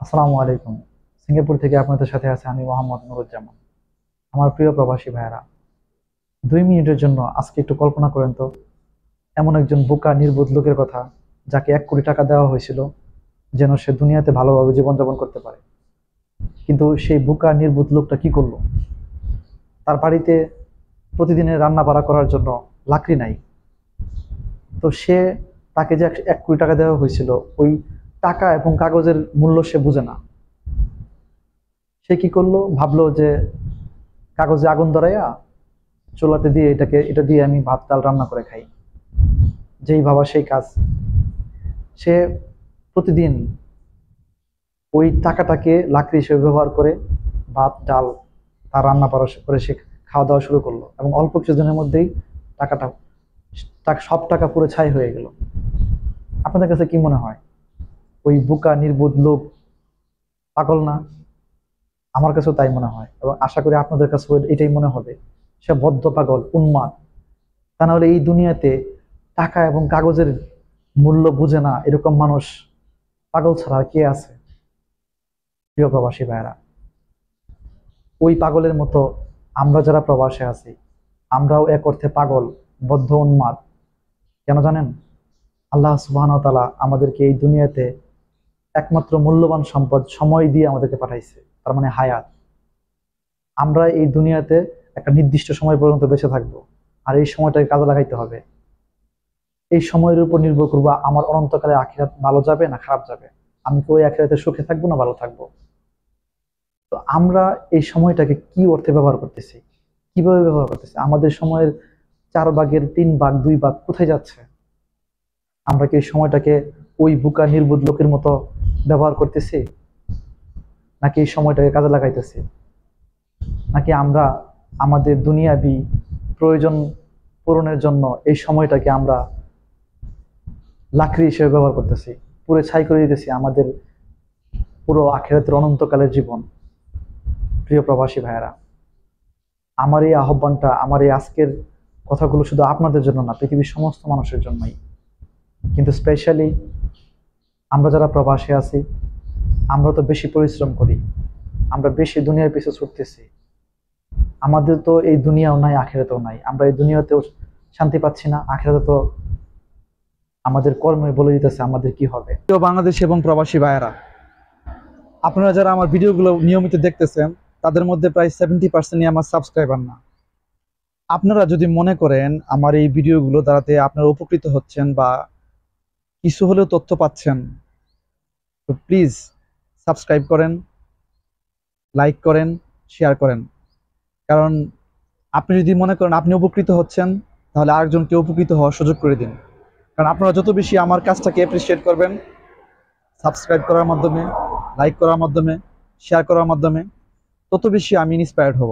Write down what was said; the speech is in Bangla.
আসসালামু আলাইকুম। সিঙ্গাপুর থেকে আপনাদের সাথে আছে আমি মোহাম্মদ নুরুজ্জামান। আমার প্রিয় প্রবাসী ভাইয়েরা, 2 মিনিটের জন্য আজকে একটু কল্পনা করেন তো, এমন একজন বোকা নির্বোধ লোকের কথা যাকে 1 কোটি টাকা দেওয়া হয়েছিল যেন সে দুনিয়াতে ভালোভাবে জীবনযাপন করতে পারে। কিন্তু সেই বোকা নির্বোধ লোকটা কি করলো? তার বাড়িতে প্রতিদিনের রান্না বাড়া করার জন্য লাকড়ি নাই। তো সে, তাকে যে 1 কোটি টাকা দেওয়া হয়েছিল, ওই টাকা এবং কাগজের মূল্য সে বুঝে না। সে কি করলো, ভাবলো যে কাগজে আগুন ধরাইয়া চুলাতে দিয়ে এটা দিয়ে আমি ভাত ডাল রান্না করে খাই। যেই ভাবা সেই কাজ। সে প্রতিদিন ওই টাকাটাকে লাকড়ি হিসেবে ব্যবহার করে ভাত ডাল তার রান্না করা করে সে খাওয়া দাওয়া শুরু করলো, এবং অল্প কিছুদিনের মধ্যেই টাকাটা সব টাকা পুরো ছাই হয়ে গেল। আপনাদের কাছে কি মনে হয়, ওই বোকা নির্বোধ লোক পাগল না? আমার কাছেও তাই মনে হয়, এবং আশা করি আপনাদের কাছেও এটাই মনে হবে। সে বদ্ধ পাগল, উন্মাদ। তা না হলে এই দুনিয়াতে টাকা এবং কাগজের মূল্য বুঝে না এরকম মানুষ পাগল ছাড়া আর কে আছে? প্রিয় প্রবাসী ভাইয়েরা, ওই পাগলের মতো আমরা যারা প্রবাসে আছি, আমরাও এক অর্থে পাগল, বদ্ধ, উন্মাদ। কেন জানেন? আল্লাহ সুবহানাহু ওয়া তাআলা আমাদেরকে এই দুনিয়াতে একমাত্র মূল্যবান সম্পদ সময় দিয়ে আমাদেরকে পাঠাইছে, তার মানে হায়াত। আমরা এই দুনিয়াতে একটা নির্দিষ্ট সময় পর্যন্ত বেঁচে থাকবো, আর এই সময়টাকে কাজে লাগাইতে হবে। এই সময়ের উপর নির্ভর করবো আমার অনন্তকালে আখিরাত ভালো যাবে না খারাপ যাবে, আমি কি ওই আখিরাতে সুখে থাকবো না ভালো থাকবো। তো আমরা এই সময়টাকে কি অর্থে ব্যবহার করতেছি, কিভাবে ব্যবহার করতেছি? আমাদের সময়ের 4 ভাগের 3 ভাগ 2 ভাগ কোথায় যাচ্ছে? আমরা কি এই সময়টাকে ওই বোকা নির্বোধ লোকের মতো ব্যবহার করতেছি, নাকি এই সময়টাকে কাজে লাগাইতেছি? নাকি আমরা আমাদের দুনিয়াবি প্রয়োজন পূরণের জন্য এই সময়টাকে আমরা লাকড়ি হিসেবে ব্যবহার করতেছি, পুরো ছাই করে দিতেছি আমাদের পুরো আখিরাতের অনন্তকালের জীবন? প্রিয় প্রবাসী ভাইয়েরা, আমার এই আহ্বানটা, আমার এই আজকের কথাগুলো শুধু আপনাদের জন্য না, পৃথিবীর সমস্ত মানুষের জন্যই। কিন্তু স্পেশালি আমরা যারা প্রবাসে আছি, আমরা তো বেশি পরিশ্রম করি, আমরা বেশি দুনিয়ার পিছু ছুটতেছি। আমাদের তো এই দুনিয়াও নাই, আখিরাতেও নাই। আমরা এই দুনিয়াতেও শান্তি পাচ্ছি না, আখিরাতে তো আমাদের কর্মই বলে দিতেছে আমাদের কি হবে। প্রিয় বাংলাদেশি এবং প্রবাসী ভাইয়েরা, আপনারা যারা আমার ভিডিওগুলো নিয়মিত দেখতেছেন, তাদের মধ্যে প্রায় 70% আমার সাবস্ক্রাইবার না। আপনারা যদি মনে করেন আমার এই ভিডিওগুলো দ্বারাতে আপনারা উপকৃত হচ্ছেন বা কিছু হলেও তথ্য পাচ্ছেন, তো প্লিজ সাবস্ক্রাইব করেন, লাইক করেন, শেয়ার করেন। কারণ আপনি যদি মনে করেন আপনি উপকৃত হচ্ছেন, তাহলে আরেকজনকে উপকৃত হওয়ার সুযোগ করে দিন। কারণ আপনারা যত বেশি আমার কাজটাকে অ্যাপ্রিসিয়েট করবেন, সাবস্ক্রাইব করার মাধ্যমে, লাইক করার মাধ্যমে, শেয়ার করার মাধ্যমে, তত বেশি আমি ইন্সপায়ার্ড হব।